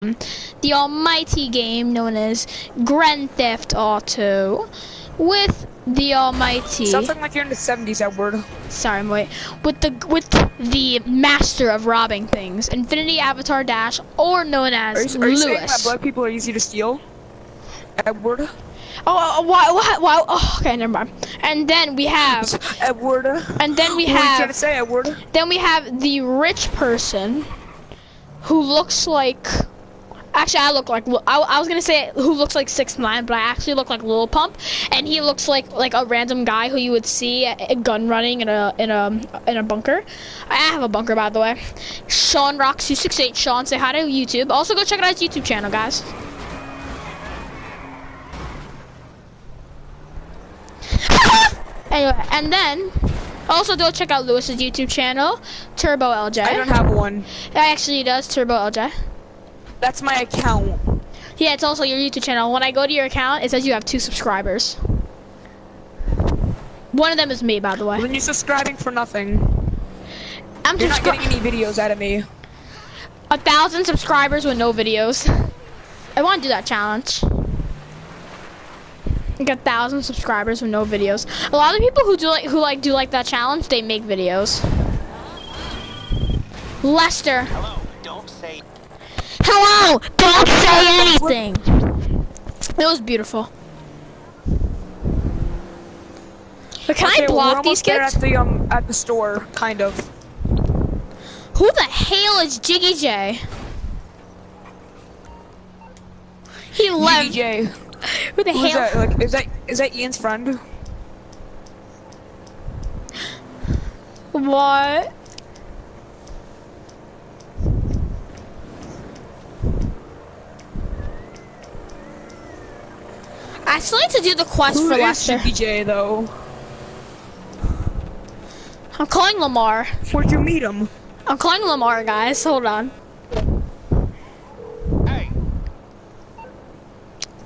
the almighty game known as Grand Theft Auto with the almighty. Sounds like you're in the 70s, Edward. Sorry, wait. With the master of robbing things, Infinity Avatar Dash, or known as Are you Lewis. saying that black people are easy to steal, Edward? Why? Oh, okay, never mind. And then we have Edward. And then we what are you have. trying to say, Edward? Then we have the rich person, who looks like. Actually, I look like I was gonna say who looks like 6'9", but I actually look like Lil Pump, and he looks like a random guy who you would see at gun running in a bunker. I have a bunker, by the way. Sean Rocks 268. Sean, say hi to YouTube. Also, go check out his YouTube channel, guys. Anyway, and then also go check out Lewis's YouTube channel, Turbo LJ. I don't have one. It actually does, Turbo LJ. That's my account. Yeah, it's also your YouTube channel. When I go to your account, it says you have 2 subscribers. One of them is me, by the way. Well, then you're subscribing for nothing. You're not getting any videos out of me. 1,000 subscribers with no videos. I want to do that challenge. Like 1,000 subscribers with no videos. A lot of people who do like that challenge, they make videos. Lester. Hello, don't say. Hello, don't say anything. It was beautiful. But can I block these kids? At the store, kind of. Who the hell is Jiggy J? He left. Jiggy J. Who the hell? Is that? Like, is that Ian's friend? What? I still need to do the quest for Lester. Who is Jiggy J, though? I'm calling Lamar. Where'd you meet him? I'm calling Lamar, guys. Hold on. Hey.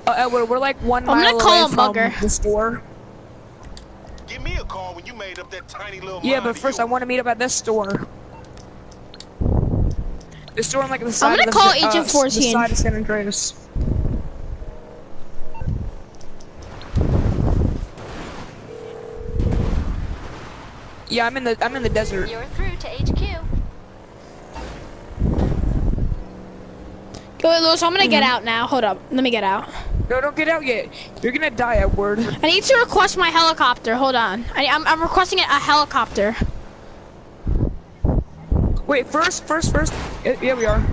Edward, we're like 1 mile I'm gonna call away him from Mugger. the store. Give me a call when you made up that tiny little. Yeah, mind but of first yours. I want to meet up at this store. The store on like the side. I'm gonna call Agent 14. The side of San Andreas. Yeah, I'm in the desert. You're through to HQ. Go, Lewis, I'm gonna get out now. Hold up. Let me get out. No, don't get out yet. You're gonna die, Edward. I need to request my helicopter. Hold on. I'm requesting a helicopter. Wait, first. Yeah, we are.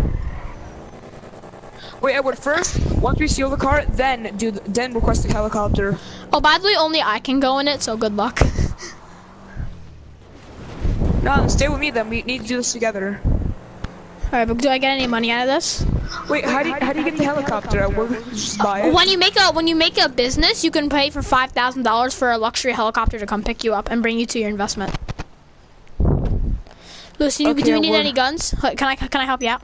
Wait, Edward, first, once we steal the car, then request the helicopter. Oh, by the way, only I can go in it, so good luck. No, stay with me then. We need to do this together. Alright, but do I get any money out of this? Wait, how do you get the helicopter, Edward? Just buy it. When you make a business, you can pay for $5,000 for a luxury helicopter to come pick you up and bring you to your investment. Lucy, Okay, do we need Edward. any guns? Can I help you out?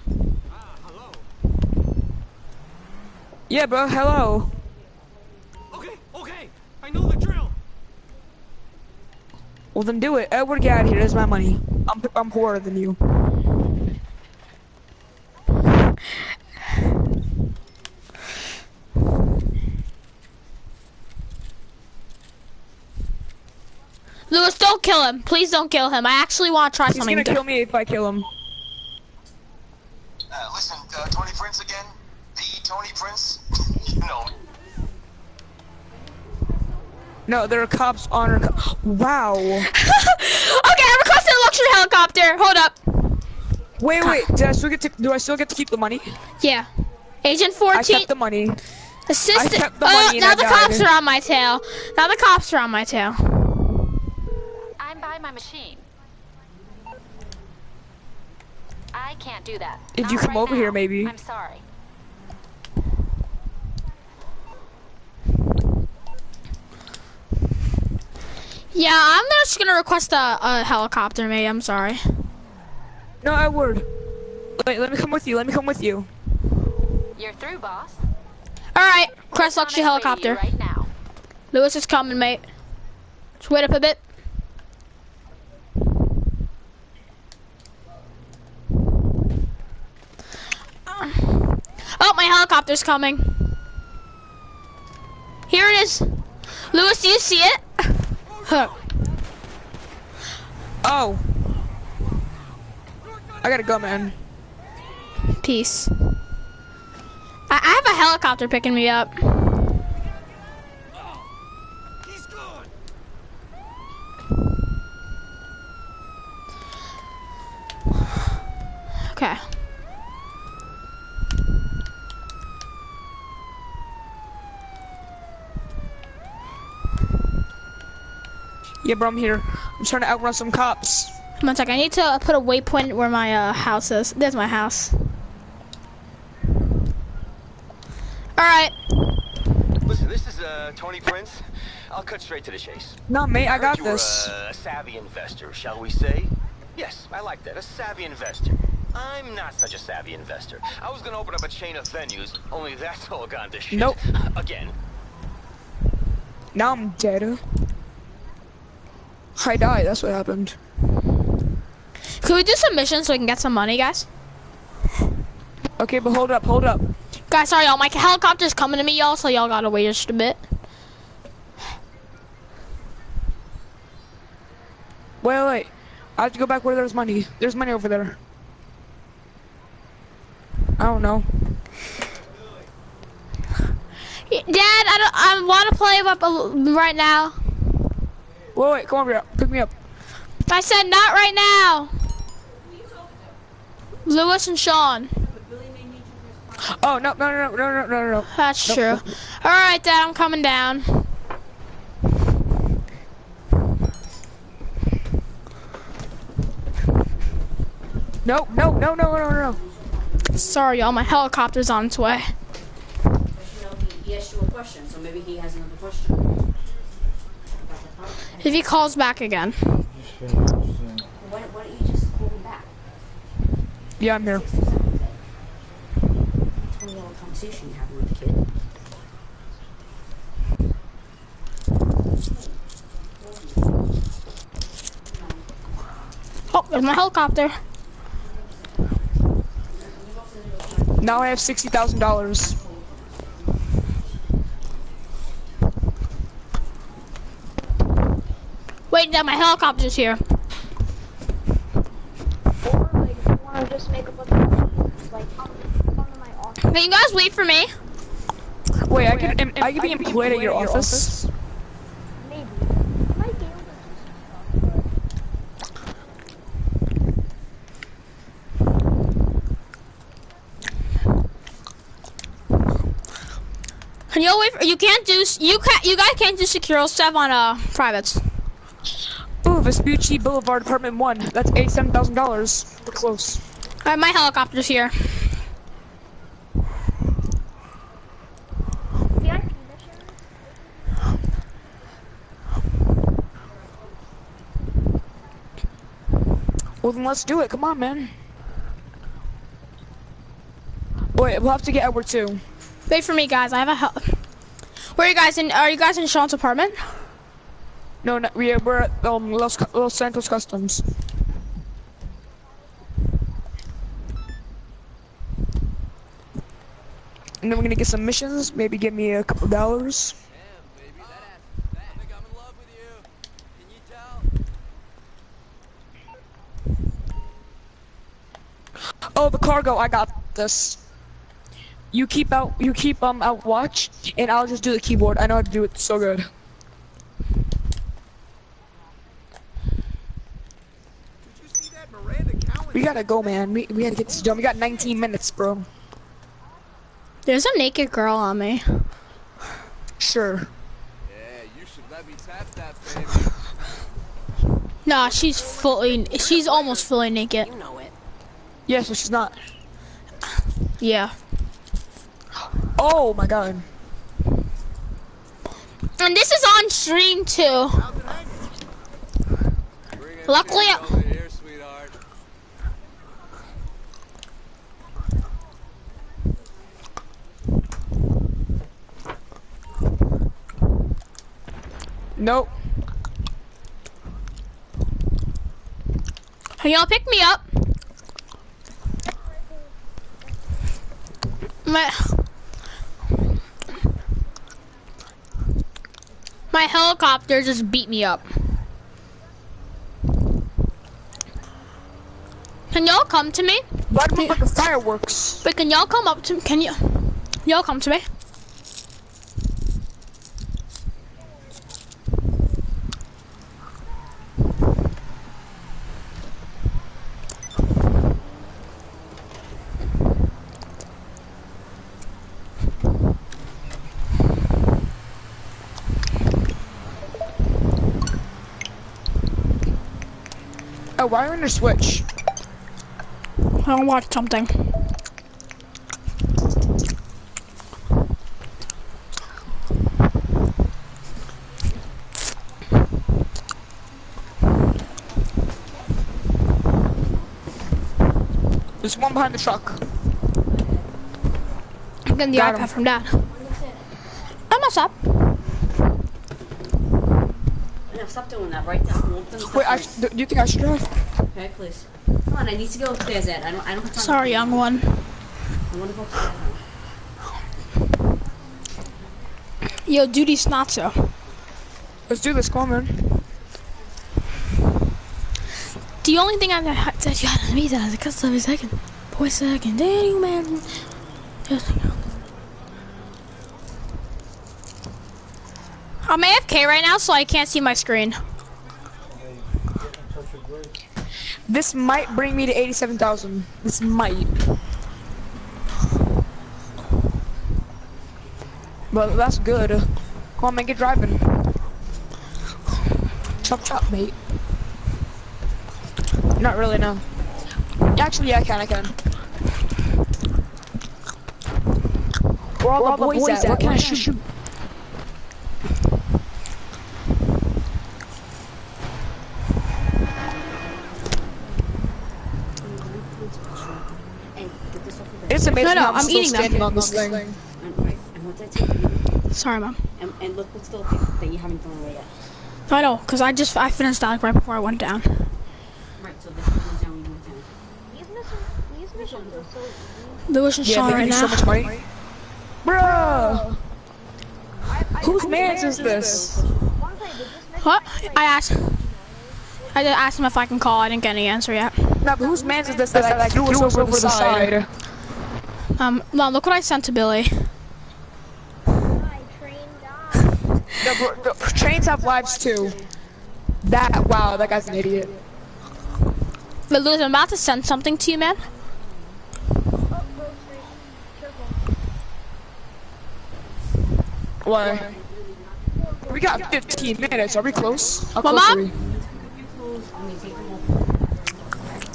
Yeah, bro. Hello. Okay. I know the drill. Well, then do it. Edward, get out of here. There's my money. I'm poorer than you. Lewis, don't kill him. Please don't kill him. I actually want to try He's something. gonna kill me if I kill him. Listen, Tony Prince again. The Tony Prince. You know. No, there are cops on our. Wow. Okay, I requested a luxury helicopter. Hold up. Wait. Do I still get to keep the money? Yeah. Agent I 14. kept the money. Assistant. I kept the money and now I the died. cops are on my tail. Now the cops are on my tail. I'm by my machine. I can't do that. Did Not you come right over now. here, maybe? I'm sorry. Yeah, I'm just gonna request a helicopter, mate. I'm sorry. No, Edward. Wait, let me come with you. You're through, boss. All right, request On luxury its way to you helicopter. right now. Lewis is coming, mate. Just wait up a bit. helicopter's coming. Here it is. Lewis, do you see it? Huh. Oh. I gotta go, man. Peace. I have a helicopter picking me up. Okay. Yeah, bro, I'm here. I'm trying to outrun some cops. One second, I need to put a waypoint where my house is. There's my house. Alright. Listen, this is Tony Prince. I'll cut straight to the chase. No, mate, I got Heard you this. were a savvy investor, shall we say? Yes, I like that. A savvy investor. I'm not such a savvy investor. I was gonna open up a chain of venues, only that's all gone to shit. Nope. Again. Now I'm dead. I died, that's what happened. Can we do some missions so we can get some money, guys? Okay, but hold up, hold up. Guys, sorry, y'all. My helicopter's coming to me, y'all, so y'all gotta wait just a bit. Wait. I have to go back where there's money. There's money over there. I don't know. Dad, I want to play up right now. Wait, come over here. Pick me up. I said not right now. Lewis and Sean. Oh, no. That's true. All right, Dad, I'm coming down. No. Sorry, y'all. My helicopter's on its way. He asked you a question, so maybe he has another question. If he calls back again. Why don't you just call him back? Yeah, I'm here. Tell me all the conversation you're having with the kid. Oh, there's my helicopter. Now I have $60,000. Wait, Dad, my helicopter's here. Or like if you want to just make a bunch of like come to my office. Can you guys wait for me? Wait, I can be employed at your office? Maybe. You might be able to do some Can you wait for, you guys can't do secure stuff on privates. Ooh, Vespucci Boulevard, Apartment 1. That's $87,000. We're close. Alright, my helicopter's here. VIP mission. Well, then let's do it. Come on, man. Wait, we'll have to get Edward too. Wait for me, guys. I have a Where are you guys in? Are you guys in Sean's apartment? No, we're at Los Santos Customs. And then we're gonna get some missions. Maybe give me a couple dollars. Oh, the cargo. I got this. You keep out watch, and I'll just do the keyboard. I know how to do it so good. We gotta go, man. We gotta get this done. We got 19 minutes, bro. There's a naked girl on me. Sure. Yeah, you should let me tap that, baby. Nah, she's almost fully naked. You know it. Yeah, so she's not. Yeah. Oh my god. And this is on stream too. Luckily, Over here, sweetheart. Nope. can y'all pick me up? My helicopter just beat me up. Can y'all come to me? Why do we put the fireworks? But can y'all come up to? Can y'all come to me? Oh, why are we in a switch? I want to watch something. There's one behind the truck. I'm getting the Got iPad him. from Dad. I'm not up. Yeah, stop doing that right now. Wait, do you think I should drive? Okay, please. Come on, I need to go upstairs, Ed. I don't have time. Sorry, young one. I want to go upstairs. Yo, duty's not so. Let's do this, come on, man. The only thing that you had to me that is a custom is second. Boy second. Dang, man. I'm AFK right now, so I can't see my screen. This might bring me to 87,000. This might. But that's good. Come on, man, get driving. Chop chop, mate. Not really, no. Actually, yeah, I can. Where all the boys at? What can I shoot? It's amazing No, how I'm I'm still eating them. standing on this thing. And what's that take? Sorry, Mom. And look what's still that you haven't thrown away yet. I know, because I finished that right before I went down. Right, so this goes down when you went down. These missions are so easy. The ocean's Yeah, strong they right give you so now. much money. Bruh! Whose man's is this? One thing, did this mission What? I just asked him if I can call. I didn't get any answer yet. No, but whose man's is this that like threw us over the side? Mom, look what I sent to Billy. my train died? The trains have lives too. Wow, that guy's an idiot. But Louis, I'm about to send something to you, man. Oh, road street. Careful. Why? We got 15 minutes. Are we close? How Well, close are Mom?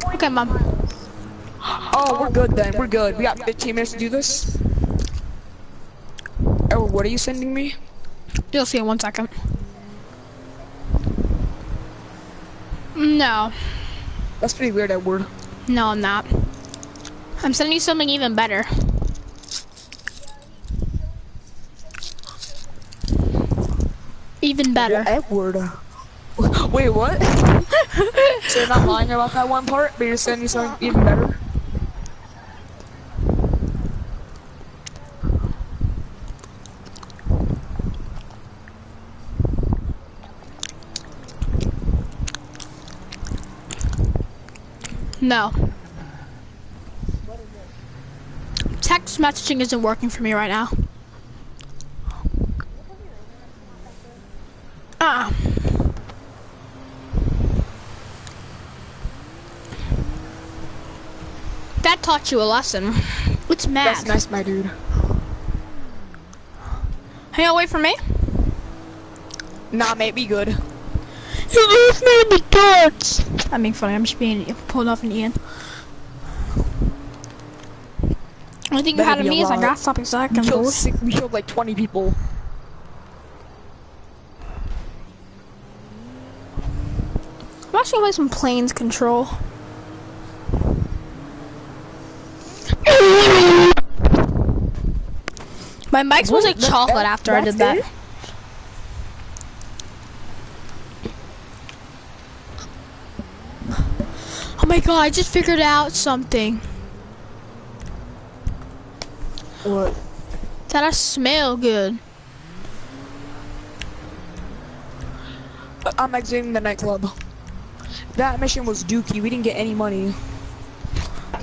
we? Okay, Mom. Oh, we're good then. We're good. We got 15 minutes to do this. Oh, what are you sending me? You'll see in 1 second. No. That's pretty weird, Edward. No, I'm not. I'm sending you something even better. Even better. Edward. Wait, what? So you're not lying about that one part, but you're sending me something even better? No. Text messaging isn't working for me right now. That taught you a lesson. It's mad. That's nice, my dude. Hey, wait for me. Nah, mate, be good. You lose me in the darts. I'm being funny. I'm just being pulled off an Ian. Only thing you had That'd of be me a is I lot. got something so I can move. We killed like 20 people. I'm actually gonna play some planes control. My mic smells like chocolate after I did that. it? Oh my god, I just figured out something. What? That I smell good. I'm exiting the nightclub. That mission was dookie. We didn't get any money.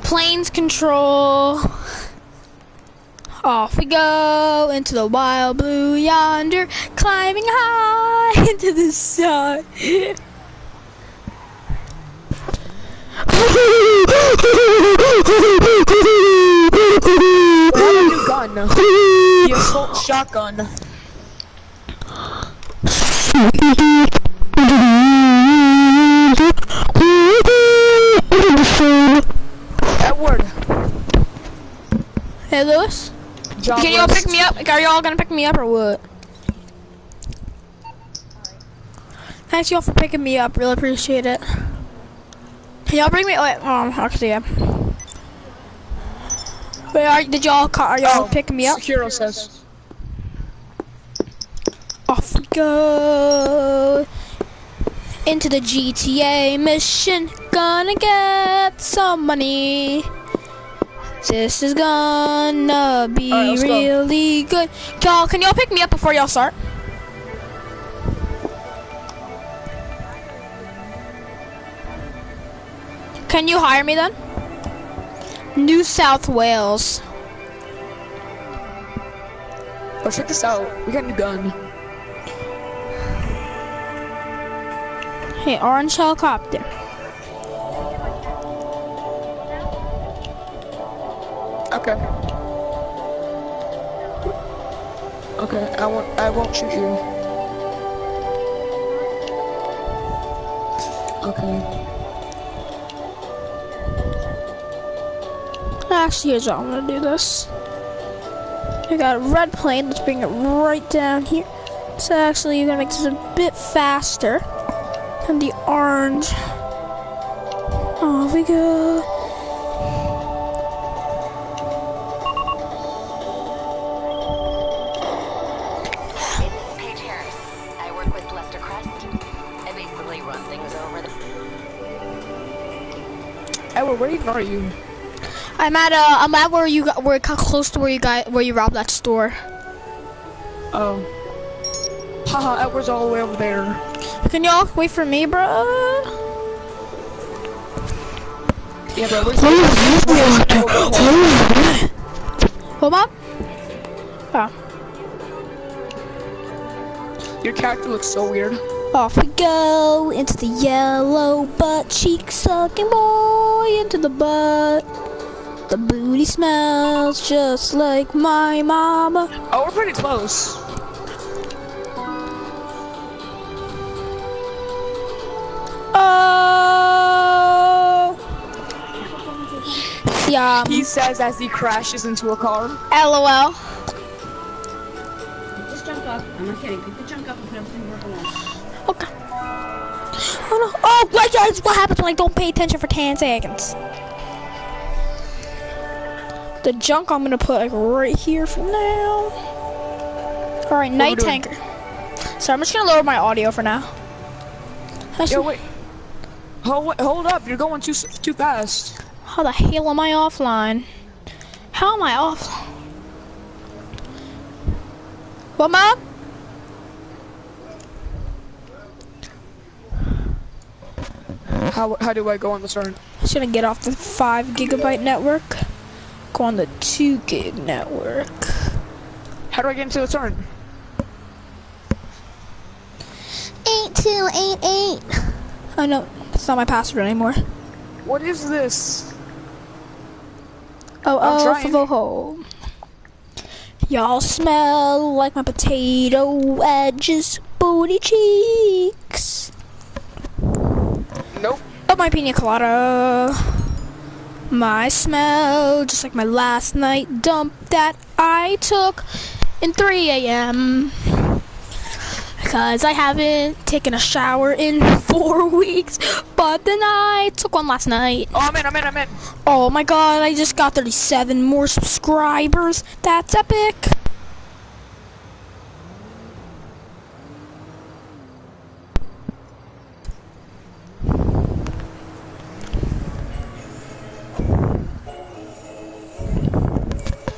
Planes control. Off we go into the wild blue yonder, climbing high into the sun. What a new gun. The assault shotgun. Edward. Hey, Lewis. Job Can y'all list. pick me up? Are y'all gonna pick me up or what? Thanks y'all for picking me up. Really appreciate it. Can y'all bring me? Wait, actually, yeah. Wait, are y'all picking me up? Hero says. Off we go into the GTA mission. Gonna get some money. This is gonna be let's go. really good. Can y'all pick me up before y'all start? Can you hire me then? New South Wales. Oh, check this out. We got a new gun. Hey, orange helicopter. Okay. Okay, I won't shoot you. Okay. Actually, here's how I'm gonna do this. I got a red plane. Let's bring it right down here. So actually, you're gonna make this a bit faster than the orange. Off we go. Paige Harris. I work with Lester Crest. I basically run things over the... Edward, where even are you? I'm at where we're close to where you robbed that store. Oh. Haha, Edward's all the way over there. Can y'all wait for me, bro? Yeah, bro. Hold up. Oh. Your character looks so weird. Off we go into the yellow butt cheek sucking boy into the butt. The booty smells just like my mama. Oh, we're pretty close. Oh. Yeah. He says as he crashes into a car. LOL. Just jump up. I'm not kidding. Pick the jump up and put everything working on. Okay. Oh no. Oh, guys, what happens when I don't pay attention for 10 seconds? The junk I'm gonna put like right here for now. All right, night tanker. So I'm just gonna lower my audio for now. Yo, wait. Hold up. You're going too fast. How the hell am I offline? How am I off? What, Mom? How do I go on the turn? Just gonna get off the 5 gigabyte network. Go on the 2 gig network. How do I get into the turn? 8288. Oh no, that's not my password anymore. What is this? Oh, trying. ho. Y'all smell like my potato edges, booty cheeks. Nope. Oh, my pina colada. My smell, just like my last night dump that I took in 3 a.m. Because I haven't taken a shower in 4 weeks, but then I took one last night. Oh, I'm in. Oh my god, I just got 37 more subscribers. That's epic.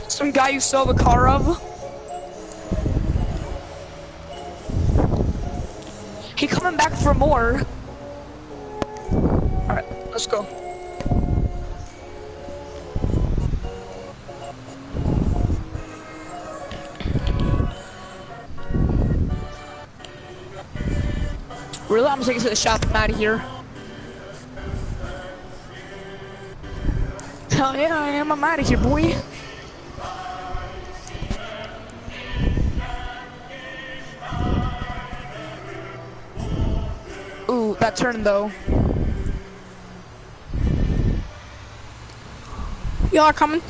Some guy you stole the car of? He coming back for more. Alright, let's go. Really? I'm taking to the shop. I'm out of here. Hell yeah, I am. I'm out of here, boy. Ooh, that turn though. Y'all are coming?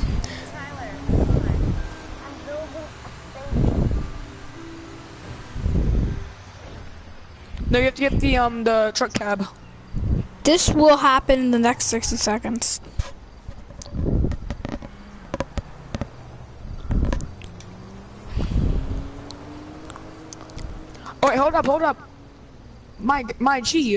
No, you have to get the truck cab. This will happen in the next 60 seconds. Oh wait, hold up. My G.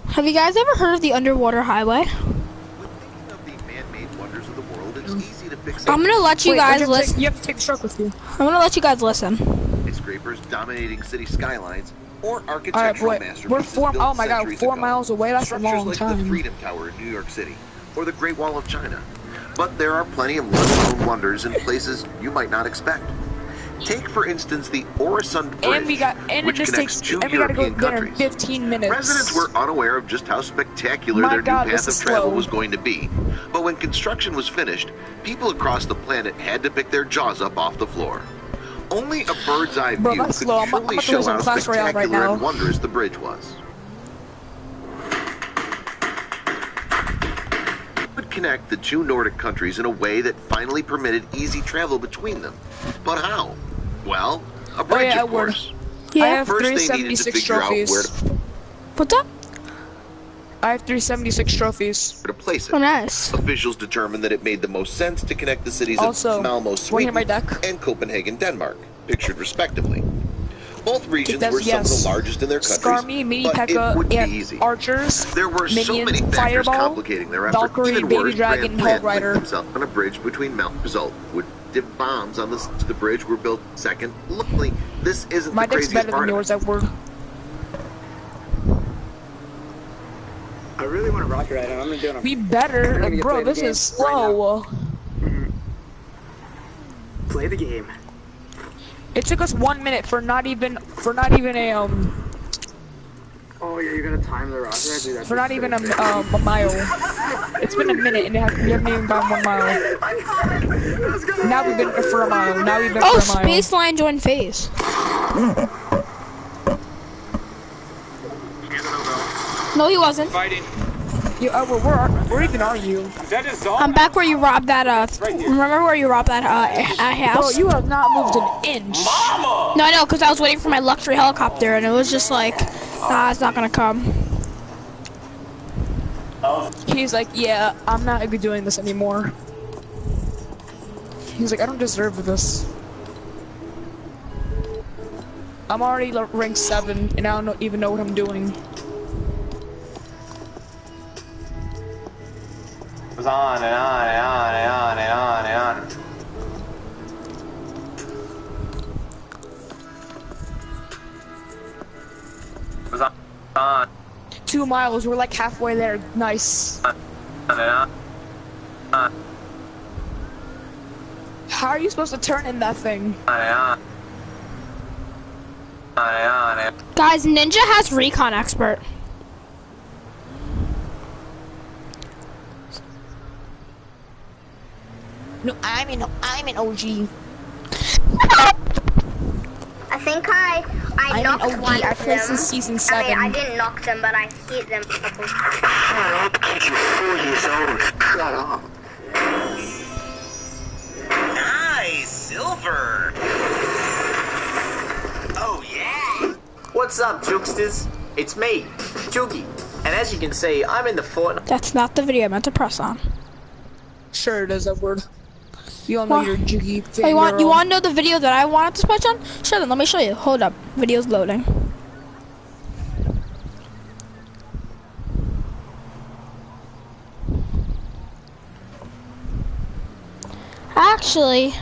Have you guys ever heard of the underwater highway? When thinking of the man-made wonders of the world, it's easy to fix. I'm gonna let you guys listen. You have to take the truck with you. I'm gonna let you guys listen. Skyscrapers dominating city skylines, or architectural masterpieces we're 4. built Oh my god, centuries 4 ago. miles away. That's a Structures long like time. the Freedom Tower in New York City, or the Great Wall of China. But there are plenty of little-known wonders in places you might not expect. Take, for instance, the Oresund Bridge, which connects two European countries. 15 minutes. Residents were unaware of just how spectacular their new path of travel was going to be. But when construction was finished, people across the planet had to pick their jaws up off the floor. Only a bird's eye view could truly show how spectacular and wondrous the bridge was. It would connect the two Nordic countries in a way that finally permitted easy travel between them. But how? Well, a bridge, of course. Yeah. I have First, they needed to 376 figure out where trophies. What's up? I have 376 trophies. to place it. Oh, nice. Officials determined that it made the most sense to connect the cities of Malmo, Sweden, and Copenhagen, Denmark, pictured respectively. Both regions were some of the largest in their countries, Skarmy, Mini but P.E.K.K.A. it would be and easy. Archers, There were so Minions, many factors Fireball, complicating their effort. Valkyrie, Even Baby worse, Dragon, Grand Hog Plan Rider. linked himself on a bridge between Mount Result. Would dip bombs on the bridge were built second. Luckily, this isn't My the deck's craziest better part than of yours, it. Edward. I really want to rock ride. I'm gonna do it. Be better, like, bro. This is slow. Play the game. It took us 1 minute for not even a Oh yeah, you're gonna time the rock ride, dude. That's for not so even a sick. mile. It's been a minute and we haven't even gone 1 mile. Now we've been for a mile. Now we've been Oh, for a mile. Spaceline joined phase. No, he wasn't. Fighting. Yeah, where even are you? Is that his dog? I'm back where you robbed that, remember where you robbed that, Bro, house? you have not moved an inch. No, I know, because I was waiting for my luxury helicopter, and it was just like, nah, it's not gonna come. He's like, yeah, I'm not doing this anymore. He's like, I don't deserve this. I'm already rank 7, and I don't even know what I'm doing. It was on and on and on and on and on and on. It was on 2 miles, we're like halfway there. Nice. and on. How are you supposed to turn in that thing? Guys, Ninja has recon expert. No, I'm an OG. I think I I'm an knocked OG. one I of played them. since season I 7. mean, I didn't knock them, but I hit them. Shut up. Nice, silver. Oh yeah. What's up, jukesters? It's me, Juki. And as you can see, I'm in the fort. That's not the video I meant to press on. Sure it is, Edward. You all know Well, you're Jiggy. Oh, you want to know the video that I wanted to switch on? Sure, then let me show you. Hold up, video's loading. Actually,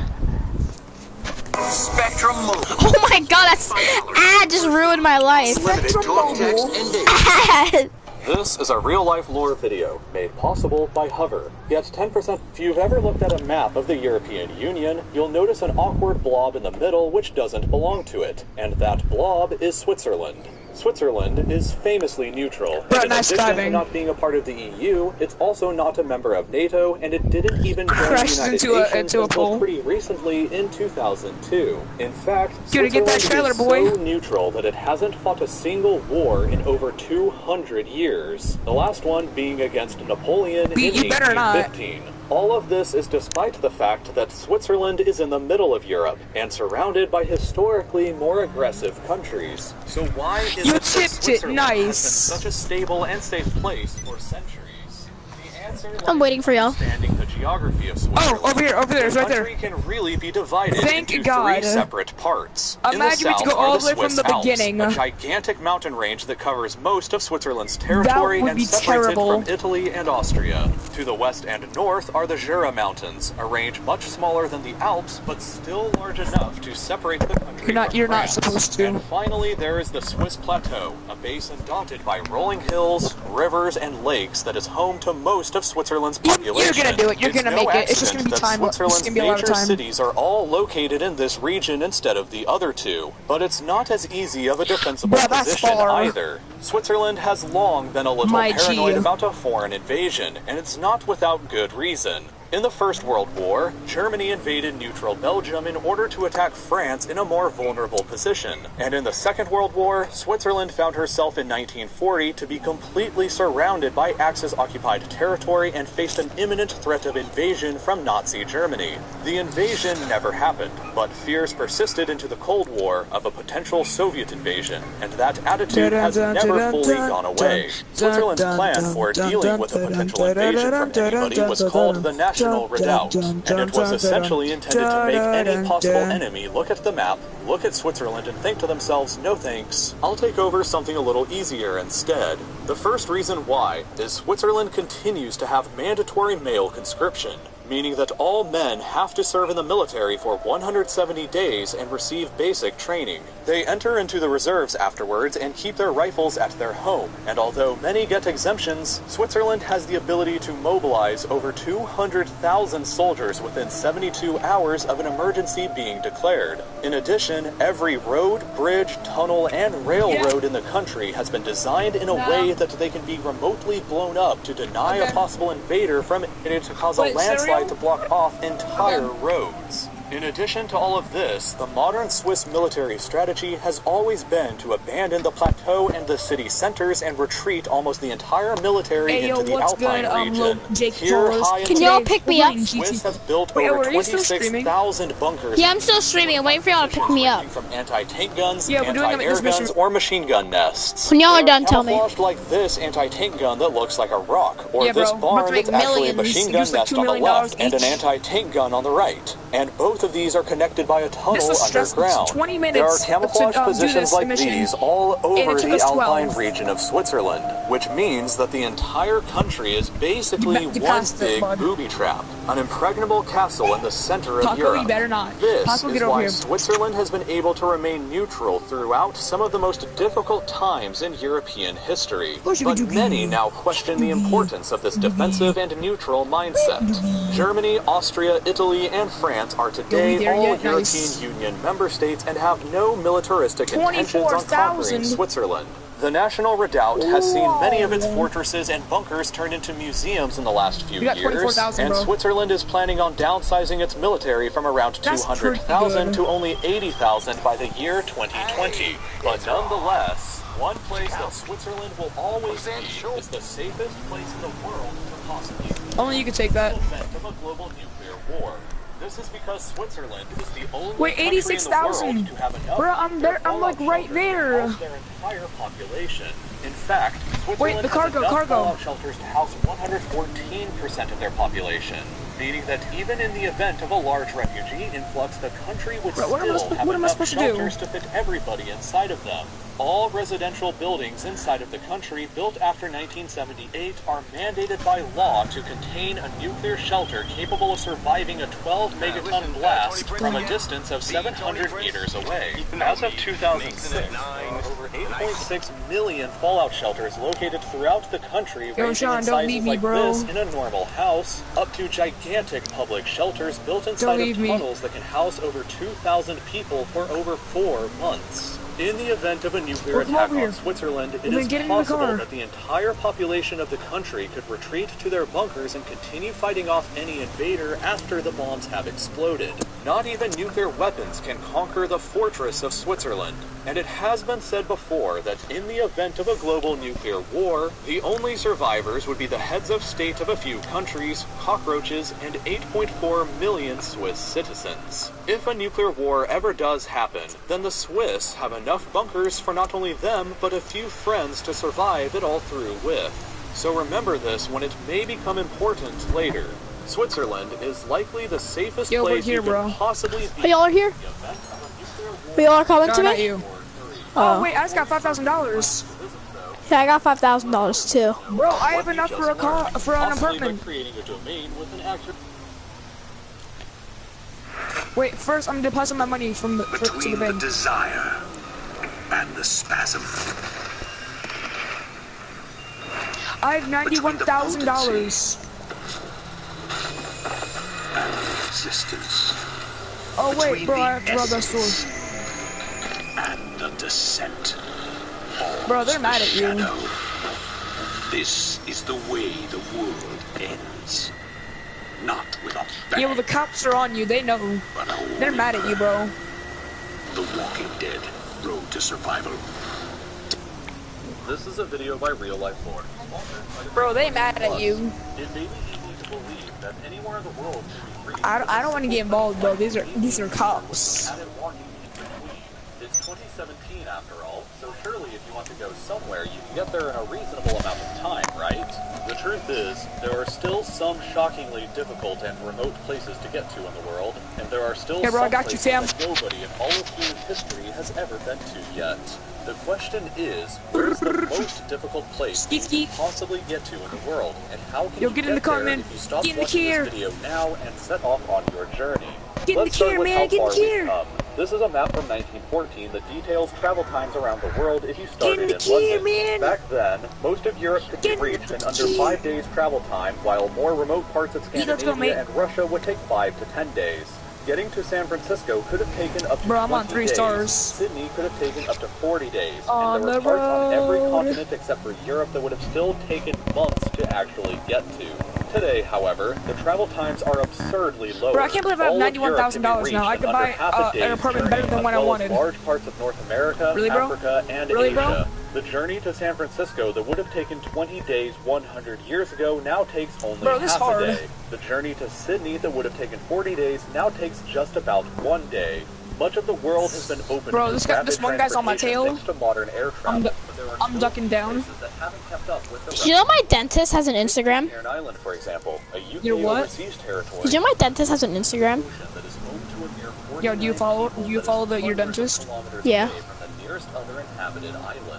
Spectrum Mobile. Oh my god, that's ad just ruined my life. Limited talk, text, and data. This is a real-life lore video made possible by Hover. Get 10%. If you've ever looked at a map of the European Union, you'll notice an awkward blob in the middle which doesn't belong to it, and that blob is Switzerland. Switzerland is famously neutral, and in addition to not being a part of the EU, it's also not a member of NATO, and it didn't even join the United Nations until pretty recently in 2002. In fact, Switzerland is so neutral that it hasn't fought a single war in over 200 years, the last one being against Napoleon in 1815. All of this is despite the fact that Switzerland is in the middle of Europe and surrounded by historically more aggressive countries. So why is it that Switzerland has been such a stable and safe place for centuries? The answer I'm waiting for y'all. Understanding the geography of Switzerland. Oh, over there, it's right there. The country can really be divided into three separate parts. Imagine we go all the way from the beginning. A gigantic mountain range that covers most of Switzerland's territory and separates it from Italy and Austria. To the west and north are the Jura Mountains, a range much smaller than the Alps, but still large enough to separate the country from France. You're not supposed to. And finally, there is the Swiss Plateau, a basin dotted by rolling hills, rivers, and lakes that is home to most of Switzerland's population. You're gonna do it. You're gonna make it. It's just gonna be time. Switzerland's major cities are all located in this region instead of the other two. But it's not as easy of a defensible position either. Switzerland has long been a little paranoid about a foreign invasion, and it's not without good reason. In the First World War, Germany invaded neutral Belgium in order to attack France in a more vulnerable position. And in the Second World War, Switzerland found herself in 1940 to be completely surrounded by Axis-occupied territory and faced an imminent threat of invasion from Nazi Germany. The invasion never happened, but fears persisted into the Cold War of a potential Soviet invasion, and that attitude has never fully gone away. Switzerland's plan for dealing with a potential invasion from anybody was called the National Redoubt, and it was essentially intended to make any possible enemy look at the map, look at Switzerland, and think to themselves, no thanks, I'll take over something a little easier instead. The first reason why is Switzerland continues to have mandatory male conscription, meaning that all men have to serve in the military for 170 days and receive basic training. They enter into the reserves afterwards and keep their rifles at their home, and although many get exemptions, Switzerland has the ability to mobilize over 200,000 soldiers within 72 hours of an emergency being declared. In addition, every road, bridge, tunnel, and railroad in the country has been designed in a way that they can be remotely blown up to deny a possible invader from it to cause a landslide to block off entire roads. In addition to all of this, the modern Swiss military strategy has always been to abandon the plateau and the city centers and retreat almost the entire military into the Alpine region. Here, high can y'all pick me up? Swiss have built over 26,000 bunkers. Yeah, I'm still streaming. I'm waiting for y'all to pick me up. From anti-tank guns, anti-air guns, or machine gun nests. When y'all are done, tell me. Like this anti-tank gun that looks like a rock, or this barn that's actually a machine gun nest on the left and an anti-tank gun on the right. And both of these are connected by a tunnel underground. There are camouflage positions like these all over the Alpine region of Switzerland, which means that the entire country is basically one big booby trap, an impregnable castle in the center of Europe. This is why Switzerland has been able to remain neutral throughout some of the most difficult times in European history. But many now question the importance of this defensive and neutral mindset. Germany, Austria, Italy, and France are today all European Union member states and have no militaristic intentions on conquering Switzerland. The National Redoubt has seen many of its fortresses and bunkers turned into museums in the last few years, and Switzerland is planning on downsizing its military from around 200,000 to only 80,000 by the year 2020. But nonetheless, one place that Switzerland will always be is the safest place in the world to possibly be. Only you can take that. Event of a global nuclear war. This is because Switzerland is the only country in the world to have enough Bro, I'm there. I'm like right there. To house their entire population. In fact, Switzerland has enough fallout shelters to house 114% of their population. meaning that even in the event of a large refugee influx, the country would still have enough shelters to fit everybody inside of them. All residential buildings inside of the country built after 1978 are mandated by law to contain a nuclear shelter capable of surviving a 12 megaton blast from a distance of 700 meters away. As of 2006, there are over 8.6 million fallout shelters located throughout the country, ranging in sizes like this in a normal house, up to gigantic public shelters built inside of tunnels that can house over 2,000 people for over 4 months. In the event of a nuclear attack on Switzerland, it is possible that the entire population of the country could retreat to their bunkers and continue fighting off any invader after the bombs have exploded. Not even nuclear weapons can conquer the fortress of Switzerland, and it has been said before that in the event of a global nuclear war, the only survivors would be the heads of state of a few countries, cockroaches, and 8.4 million Swiss citizens. If a nuclear war ever does happen, then the Swiss have enough bunkers for not only them, but a few friends to survive it all through with. So remember this when it may become important later. Switzerland is likely the safest place you could possibly be. Y'all are here? Y'all are coming to me? You. Oh wait, I just got $5,000. Yeah, I got $5,000 too. Bro, I have enough for a car, for an apartment. Wait, first I'm depositing my money from the to the bank. Between the desire and the spasm. I have $91,000. And the existence. Oh wait, bro, I have to rob that store. And the descent. Bro, they're mad at you. This is the way the world ends. Not with a bang. Yeah, well, the cops are on you. They know. They're mad at you, bro. The Walking Dead: Road to Survival. This is a video by Real Life Lore. Bro, they mad at you. It may be easy to believe that anywhere in the world can be free. I don't want to get involved, bro. These are cops. It's 2017 after all, so surely if you want to go somewhere, you can get there in a reasonable amount of time, right? The truth is, there are still some shockingly difficult and remote places to get to in the world, and there are still some places that nobody in all of human history has ever been to yet. The question is, where is the most difficult place you can possibly get to in the world, and how can you get there if you stop watching this video now and set off on your journey? Let's start with how far we've come. This is a map from 1914 that details travel times around the world if you started in London. Back then, most of Europe could be reached in under 5 days travel time, while more remote parts of Scandinavia and Russia would take 5 to 10 days. Getting to San Francisco could have taken up to 20 days. Sydney could have taken up to 40 days. And there were parts on every continent except for Europe that would have still taken months to actually get to. Today, however, the travel times are absurdly low. Bro, I can't believe I have $91,000 now. I could buy an apartment better than what I wanted. Large parts of North America, Africa, and Asia. The journey to San Francisco that would have taken 20 days 100 years ago now takes only half a day. The journey to Sydney that would have taken 40 days now takes just about 1 day. Much of the world has been open to this one guy's on my tail. Thanks to modern air travel. I'm ducking down. You know my dentist has an Instagram? Island, for example, a UK you know what? overseas territory. Did you know my dentist has an Instagram? Yo, do you follow your dentist? Yeah.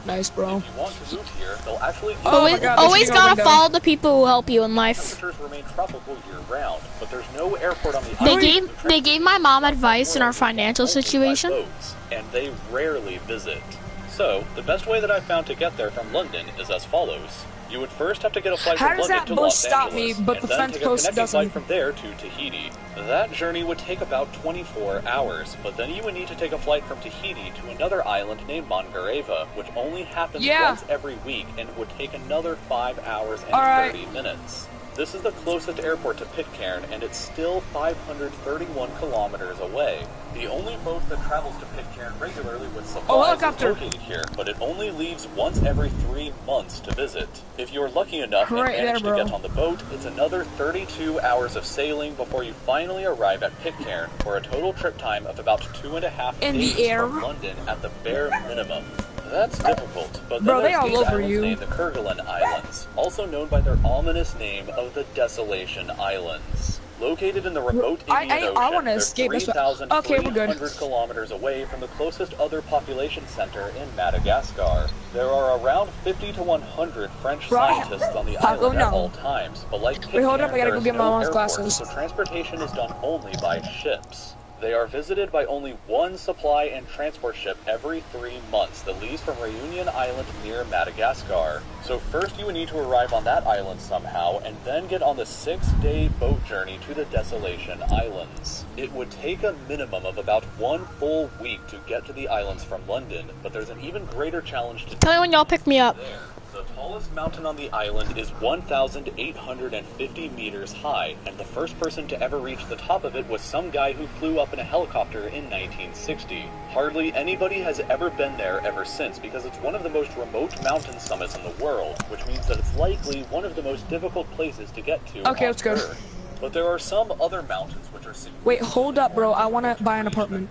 Nice, bro. If you want to move here, they'll actually always gotta follow the people who help you in life. Temperatures remain tropical year-round, but there's no airport on the island. They gave my mom advice in our financial situation, boats, and they rarely visit. So, the best way that I've found to get there from London is as follows. You would first have to get a flight from London to Los Angeles, and then take a connecting flight from there to Tahiti. That journey would take about 24 hours, but then you would need to take a flight from Tahiti to another island named Mangareva, which only happens once every week and would take another 5 hours and 30 minutes. This is the closest airport to Pitcairn, and it's still 531 kilometers away. The only boat that travels to Pitcairn regularly with supplies is located here, but it only leaves once every 3 months to visit. If you're lucky enough and manage to get on the boat, it's another 32 hours of sailing before you finally arrive at Pitcairn, for a total trip time of about 2.5 days from London at the bare minimum. That's difficult, but then there's these islands named the Kerguelen Islands, also known by their ominous name of the Desolation Islands. Located in the remote Indian Ocean, I want to they're escape this one. Okay, we're good. 3,300 kilometers away from the closest other population center in Madagascar. There are around 50 to 100 French scientists on the island at all times, but like Wait, hold up, I gotta go there is get my no mom's airport, glasses. so transportation is done only by ships. They are visited by only one supply and transport ship every 3 months that leaves from Reunion Island near Madagascar. So first you would need to arrive on that island somehow, and then get on the 6-day boat journey to the Desolation Islands. It would take a minimum of about 1 full week to get to the islands from London, but there's an even greater challenge to Tell me when y'all pick me up. there. The tallest mountain on the island is 1,850 meters high, and the first person to ever reach the top of it was some guy who flew up in a helicopter in 1960. Hardly anybody has ever been there ever since, because it's one of the most remote mountain summits in the world, which means that it's likely one of the most difficult places to get to on Earth. But there are some other mountains which are significant. Wait, hold up, bro. I want to buy an apartment.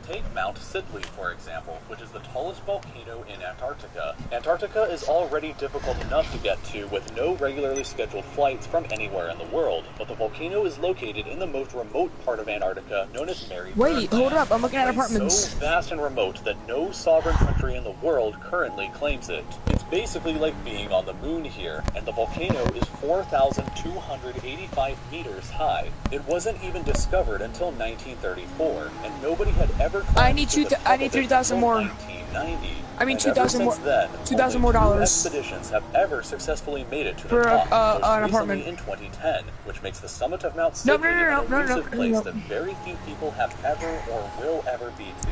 Take Mount Sidley, for example, which is the tallest volcano in Antarctica. Antarctica is already difficult enough to get to with no regularly scheduled flights from anywhere in the world, but the volcano is located in the most remote part of Antarctica, known as Mary Bird Wait, hold up, I'm looking at apartments. So vast and remote that no sovereign country in the world currently claims it. It's basically like being on the moon here, and the volcano is 4,285 meters high. It wasn't even discovered until 1934, and nobody had ever I need 3,000 more. 1990. I mean, And 2,000 more. ever since then, 2,000 more only 2 dollars. expeditions have ever successfully made it to For, the top. Most an recently apartment. in 2010, which makes the summit of Mount No, Sidley an elusive place no. that very few people have ever or will ever be to.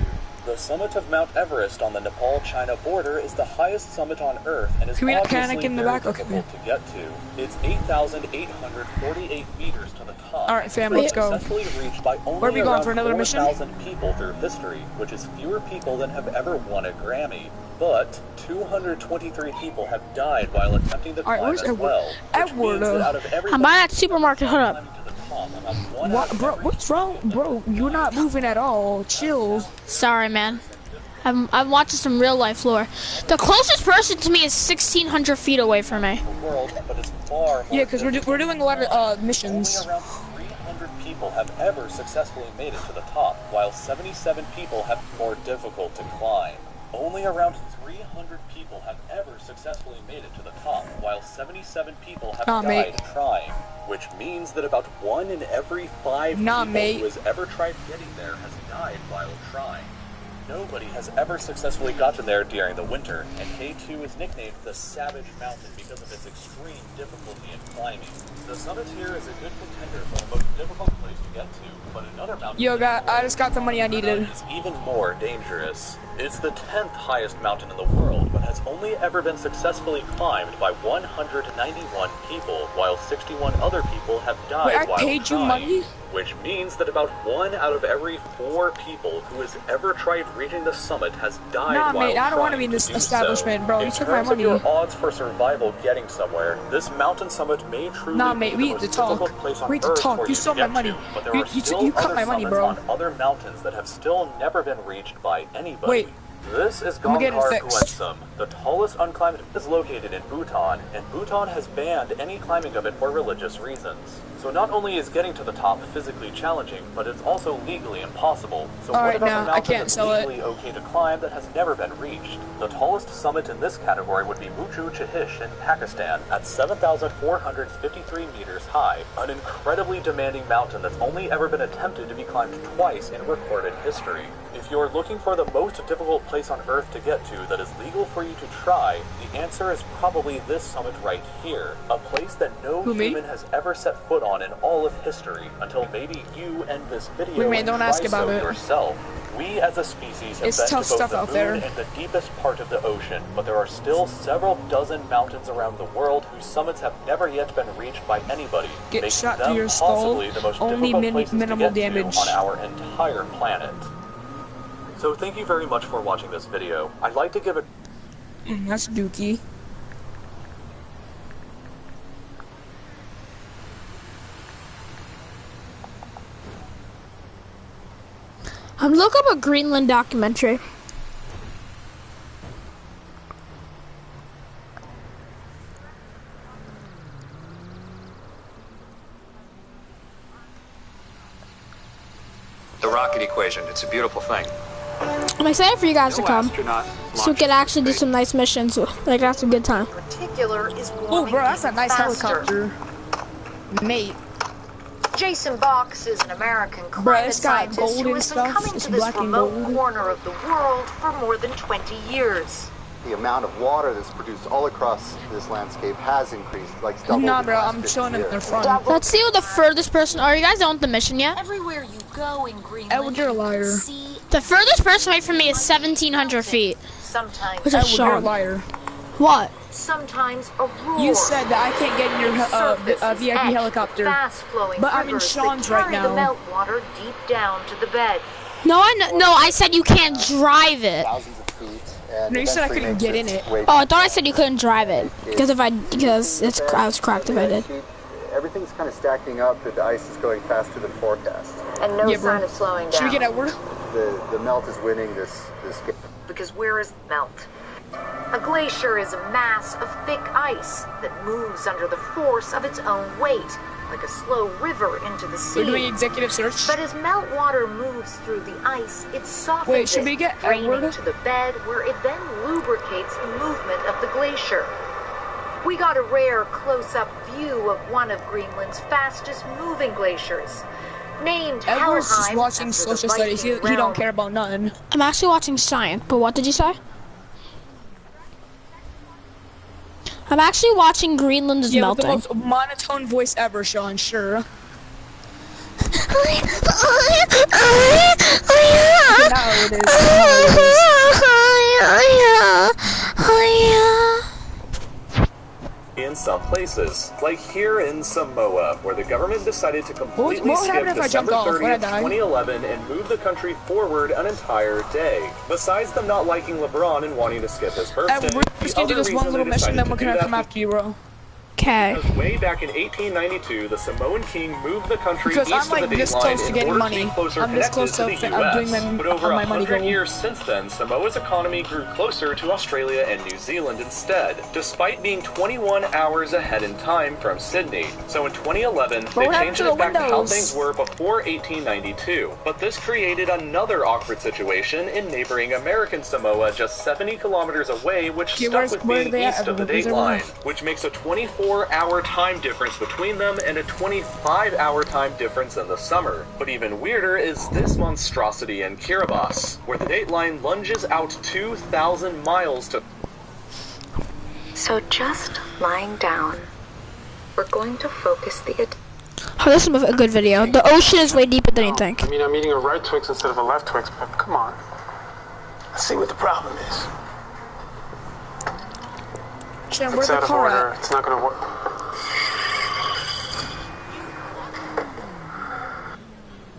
The summit of Mount Everest on the Nepal-China border is the highest summit on Earth and is obviously very difficult to get to. It's 8,848 meters to the top. All right, fam, let's go. Successfully reached by only Where are we going, around for another mission? 4,000 people through history, which is fewer people than have ever won a Grammy. But 223 people have died while attempting the climb as well. I'm by that supermarket. Hold up. What, bro? What's wrong, bro? You're not moving at all. Chill. Sorry, man. I'm watching some real life lore. The closest person to me is 1,600 feet away from me. Yeah, because we're doing a lot of missions. Only around 300 people have ever successfully made it to the top, while 77 people have been more difficult to climb. Only around 300 people have ever successfully made it to the top, while 77 people have died trying, which means that about 1 in every 5 people who has ever tried getting there has died while trying. Nobody has ever successfully gotten there during the winter, and K2 is nicknamed the Savage Mountain because of its extreme difficulty in climbing. The summit here is a good contender for the most difficult place to get to, but another mountain I just got the money I needed. Is even more dangerous. It's the 10th highest mountain in the world, but has only ever been successfully climbed by 191 people, while 61 other people have died while paid you money? Which means that about 1 out of every 4 people who has ever tried reaching the summit has died while mate, I don't want to be in this establishment, bro. You took my money. In terms of your odds for survival getting somewhere, this mountain summit may truly be the most difficult place on Earth for you to get to, but there are still other summits on other mountains that have still never been reached by anybody. Wait. This is Gongkar Guensum. The tallest unclimbed is located in Bhutan, and Bhutan has banned any climbing of it for religious reasons. So not only is getting to the top physically challenging, but it's also legally impossible. So what about a mountain that's legally okay to climb that has never been reached? The tallest summit in this category would be Muchu Chahish in Pakistan at 7,453 meters high, an incredibly demanding mountain that's only ever been attempted to be climbed twice in recorded history. If you're looking for the most difficult place on Earth to get to that is legal for you to try, the answer is probably this summit right here, a place that no human has ever set foot on in all of history, until maybe you end this video and don't try ask about it. yourself. We as a species have been to both the moon and the deepest part of the ocean, but there are still several dozen mountains around the world whose summits have never yet been reached by anybody, making shot them to your skull, possibly the most only difficult places minimal to get damage. to on our entire planet. So thank you very much for watching this video. I'd like to give it... That's dookie. Look up a Greenland documentary. The rocket equation. It's a beautiful thing. I'm excited for you guys to come, so we can actually do some nice missions. Like, have some good time. Particular is oh, bro, that's a nice helicopter, mate. Jason Box is an American climate scientist who has been coming to this remote corner of the world for more than 20 years. The amount of water that's produced all across this landscape has increased, like double. Nah, bro, I'm showing it in the front. Let's see who the furthest person. Are you guys on the mission yet? Everywhere you go in Greenland, Edward, you're a liar. The furthest person away from me is 1,700 feet. Sometimes Edward, you're a liar. What? Sometimes a roar. You said that I can't get in your VIP helicopter, but I'm in Sean's right now. The meltwater deep down to the bed. No, I said you can't drive it. No, you said I couldn't get in it. Oh, I thought I said you couldn't drive it because I was cracked if I did. Everything's kind of stacking up that the ice is going faster than forecast. And no sign of slowing down. Should we get Edward? The melt is winning this game. Because where is melt? A glacier is a mass of thick ice that moves under the force of its own weight, like a slow river into the sea. We're doing executive search. But as meltwater moves through the ice, it softens should we get draining Edward? to the bed, where it then lubricates the movement of the glacier. We got a rare close-up view of one of Greenland's fastest moving glaciers. Named Edward's just Helheim watching social studies. He don't care about nothing. I'm actually watching science, but what did you say? I'm actually watching Greenland is melting. With the most monotone voice ever, Sean, sure. In some places, like here in Samoa, where the government decided to completely skip December 30th, 2011 and move the country forward an entire day. Besides them not liking LeBron and wanting to skip his birthday, We're just gonna do this one little mission, then we're gonna come after you, bro. Okay. Way back in 1892, the Samoan king moved the country because east I'm of the this date close line to getting in order money. to be closer I'm this close to the doing US. But over my money 100 goal. years since then, Samoa's economy grew closer to Australia and New Zealand instead, despite being 21 hours ahead in time from Sydney. So in 2011, they changed it back to how things were before 1892. But this created another awkward situation in neighboring American Samoa, just 70 kilometers away, which stuck with being east of the date line, which makes a 24-hour time difference between them and a 25-hour time difference in the summer. But even weirder is this monstrosity in Kiribati, where the date line lunges out 2,000 miles to... So just lying down, we're going to focus the... Oh, this is a good video. The ocean is way deeper than you think. I mean, I'm eating a right Twix instead of a left Twix, but come on. Let's see what the problem is. Jen, where's the car at? It's not gonna work.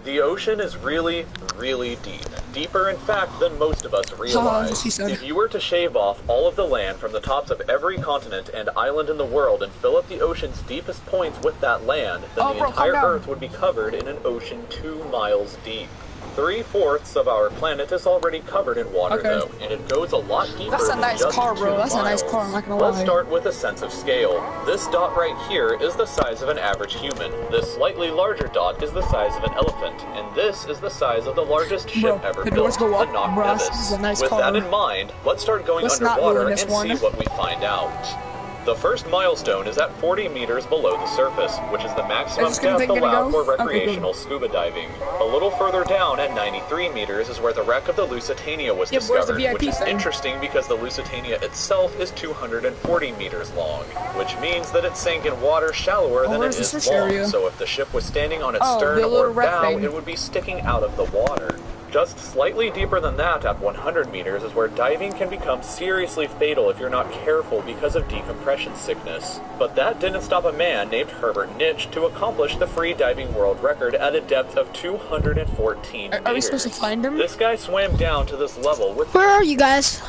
The ocean is really, really deep. Deeper, in fact, than most of us realize. If you were to shave off all of the land from the tops of every continent and island in the world and fill up the ocean's deepest points with that land, then the entire Earth would be covered in an ocean 2 miles deep. 3/4 of our planet is already covered in water, though, and it goes a lot deeper That's a nice than just car, bro. 2 That's a nice miles. car, I'm not gonna lie. Let's start with a sense of scale. This dot right here is the size of an average human. This slightly larger dot is the size of an elephant, and this is the size of the largest ship ever built, the Knock Nevis. With that in mind, let's start going underwater and see what we find out. The first milestone is at 40 meters below the surface, which is the maximum depth allowed for recreational scuba diving. A little further down at 93 meters is where the wreck of the Lusitania was discovered, which is interesting because the Lusitania itself is 240 meters long, which means that it sank in water shallower than it is long, so if the ship was standing on its stern or bow, it would be sticking out of the water. Just slightly deeper than that, at 100 meters, is where diving can become seriously fatal if you're not careful because of decompression sickness. But that didn't stop a man named Herbert Nitsch to accomplish the free diving world record at a depth of 214 meters. Are we supposed to find him? This guy swam down to this level with... Where are you guys?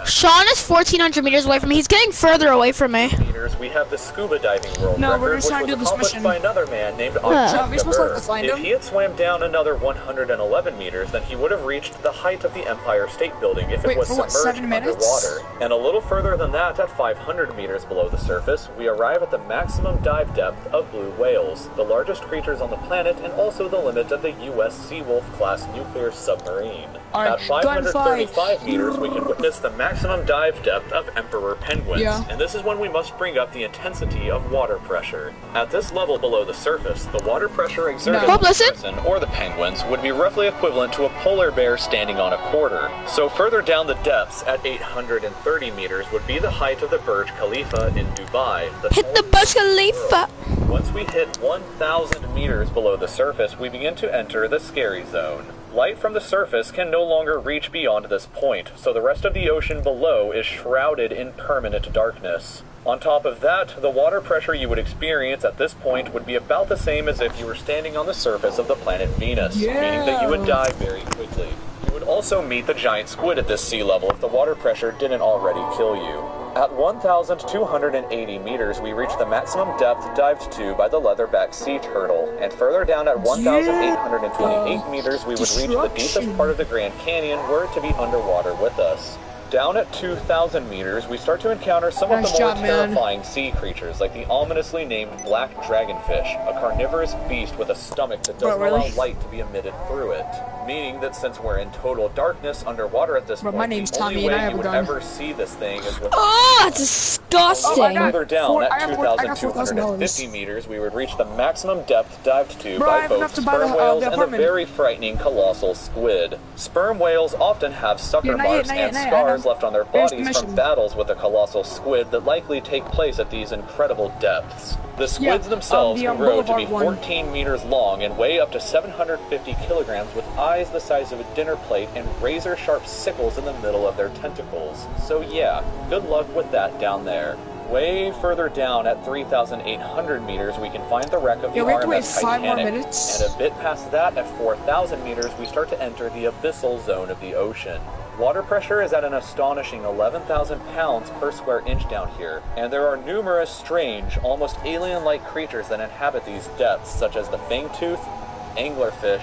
Sean is 1,400 meters away from me. He's getting further away from me. meters, we have the scuba diving world No, we're record, just which trying to was do this accomplished mission. by another man named Are we Octave supposed to have Gabber. to find If him? he had swam down another 111 meters, then he would have reached the height of the Empire State Building if it was for what, submerged 7 minutes? underwater. And a little further than that, at 500 meters below the surface, we arrive at the maximum dive depth of blue whales, the largest creatures on the planet and also the limit of the U.S. Seawolf-class nuclear submarine. At 535 meters, we can witness the maximum dive depth of emperor penguins, and this is when we must bring up the intensity of water pressure. At this level below the surface, the water pressure exerted on the person or the penguins would be roughly equivalent to a polar bear standing on a quarter. So further down the depths, at 830 meters, would be the height of the Burj Khalifa in Dubai. Hit the Burj Khalifa! Once we hit 1,000 meters below the surface, we begin to enter the scary zone. Light from the surface can no longer reach beyond this point, so the rest of the ocean below is shrouded in permanent darkness. On top of that, the water pressure you would experience at this point would be about the same as if you were standing on the surface of the planet Venus, meaning that you would die very quickly. You would also meet the giant squid at this sea level if the water pressure didn't already kill you. At 1,280 meters, we reach the maximum depth dived to by the leatherback sea turtle, and further down at 1,828 meters, we would reach the deepest part of the Grand Canyon, were it to be underwater with us. Down at 2,000 meters, we start to encounter some of the more terrifying sea creatures, like the ominously named black dragonfish, a carnivorous beast with a stomach that doesn't allow light to be emitted through it. Meaning that since we're in total darkness underwater at this point, the only way you would ever see this thing is with... Oh, that's disgusting! Further down, at 2,250 meters, we would reach the maximum depth dived to by both sperm whales and the very frightening colossal squid. Sperm whales often have sucker marks and scars left on their bodies from battles with the colossal squid that likely take place at these incredible depths. The squids themselves grow to be 14 meters long and weigh up to 750 kilograms with eyes the size of a dinner plate and razor-sharp sickles in the middle of their tentacles. So yeah, good luck with that down there. Way further down at 3,800 meters, we can find the wreck of the RMS Titanic, and a bit past that, at 4,000 meters, we start to enter the abyssal zone of the ocean. Water pressure is at an astonishing 11,000 pounds per square inch down here, and there are numerous strange, almost alien-like creatures that inhabit these depths, such as the fangtooth, anglerfish,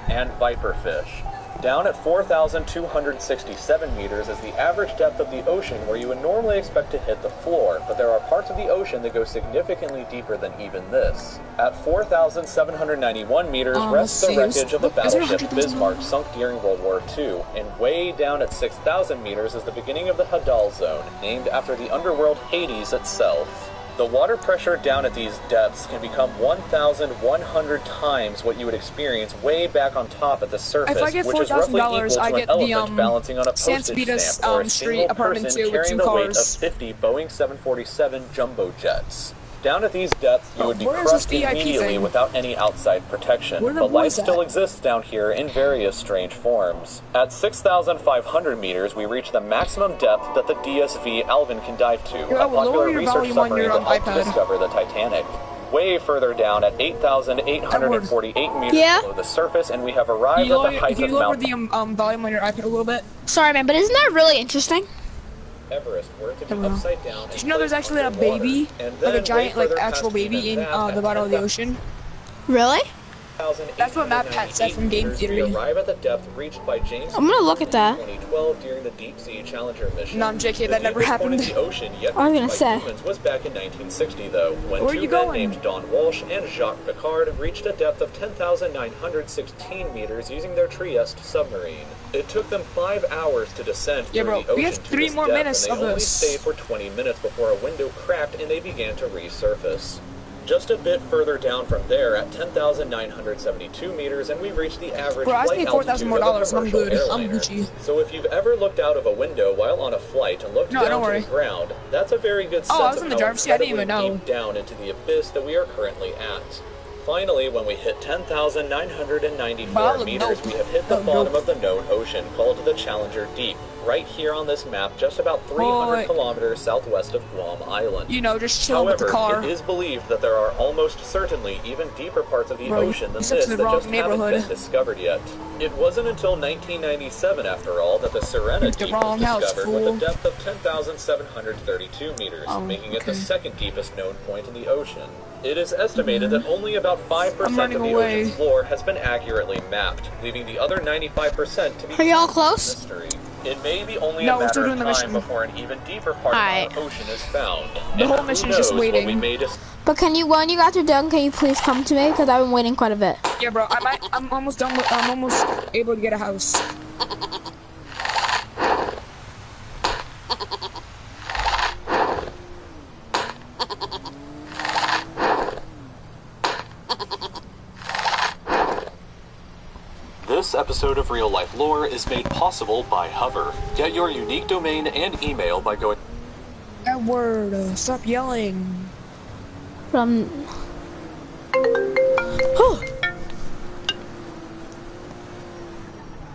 and viperfish. Down at 4,267 meters is the average depth of the ocean where you would normally expect to hit the floor, but there are parts of the ocean that go significantly deeper than even this. At 4,791 meters rests the wreckage of the battleship Bismarck sunk during World War II, and way down at 6,000 meters is the beginning of the Hadal Zone, named after the underworld Hades itself. The water pressure down at these depths can become 1,100 times what you would experience way back on top at the surface, which is roughly equal to an elephant balancing on a postage stamp or a single person carrying the weight of 50 Boeing 747 jumbo jets. Down at these depths, you would be crushed immediately without any outside protection, but life still exists down here in various strange forms. At 6,500 meters, we reach the maximum depth that the DSV Alvin can dive to, a popular research submarine that helped to discover the Titanic. Way further down at 8,848 meters below the surface, and we have arrived at the height of Mount... Can you lower the volume on your iPad a little bit? Sorry, man, but isn't that really interesting? Everest, were it to be upside down. Did you know there's actually a baby, like a giant, like actual baby in the bottom of the ocean? Really? That's what Matt Pat said from Game Theory. We arrive at the depth reached by James I'm gonna look at that. 2012 during the Deep Sea Challenger mission. No, I'm JK, that never happened. The ocean yet I was gonna say. was back in 1960 though, when Where two men named Don Walsh and Jacques Picard reached a depth of 10,916 meters using their Trieste submarine. It took them 5 hours to descend through the ocean we have 3 more minutes and they of only this. stayed for 20 minutes before a window cracked and they began to resurface. Just a bit further down from there at 10,972 meters, and we reach the average flight altitude of a commercial airliner. So if you've ever looked out of a window while on a flight and looked down to the ground, that's a very good sense of how incredibly deep down into the abyss that we are currently at. Finally, when we hit 10,994 meters, we have hit the bottom of the known ocean, called the Challenger Deep, right here on this map, just about 300 kilometers southwest of Guam Island. You know, just chilling with the car. However, it is believed that there are almost certainly even deeper parts of the ocean than this that just haven't been discovered yet. It wasn't until 1997, after all, that the Serenity was discovered with a depth of 10,732 meters, making it the second deepest known point in the ocean. It is estimated that only about 5% of the ocean's floor has been accurately mapped, leaving the other 95% to be. Are y'all close? Mystery. It may be only a matter of time before an even deeper part of the ocean is found. The whole mission's just waiting. But can you, when you guys are done, can you please come to me? Because I've been waiting quite a bit. Yeah, bro. I'm almost done. I'm almost able to get a house. This episode of Real Life Lore is made possible by Hover. Get your unique domain and email by going. Edward, stop yelling.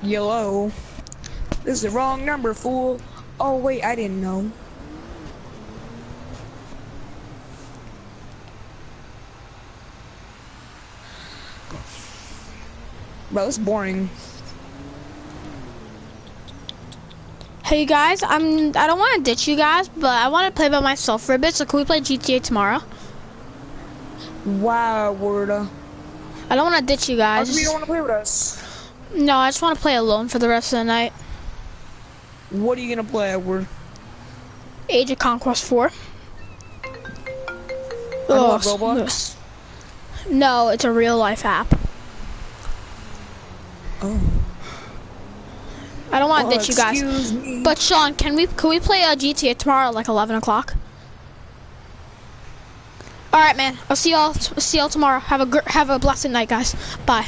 Yellow. This is the wrong number, fool. Oh wait, I didn't know. Bro, it's boring. Hey you guys, I don't want to ditch you guys, but I want to play by myself for a bit. So can we play GTA tomorrow? Wow, Worda. I don't want to ditch you guys. How come you don't want to play with us? No, I just want to play alone for the rest of the night. What are you gonna play, Edward? Age of Conquest 4. Roblox? No, it's a real life app. Oh. I don't want to ditch you guys. But Sean, can we play GTA tomorrow at like 11 o'clock? All right, man. I'll see y'all tomorrow. Have a blessed night, guys. Bye.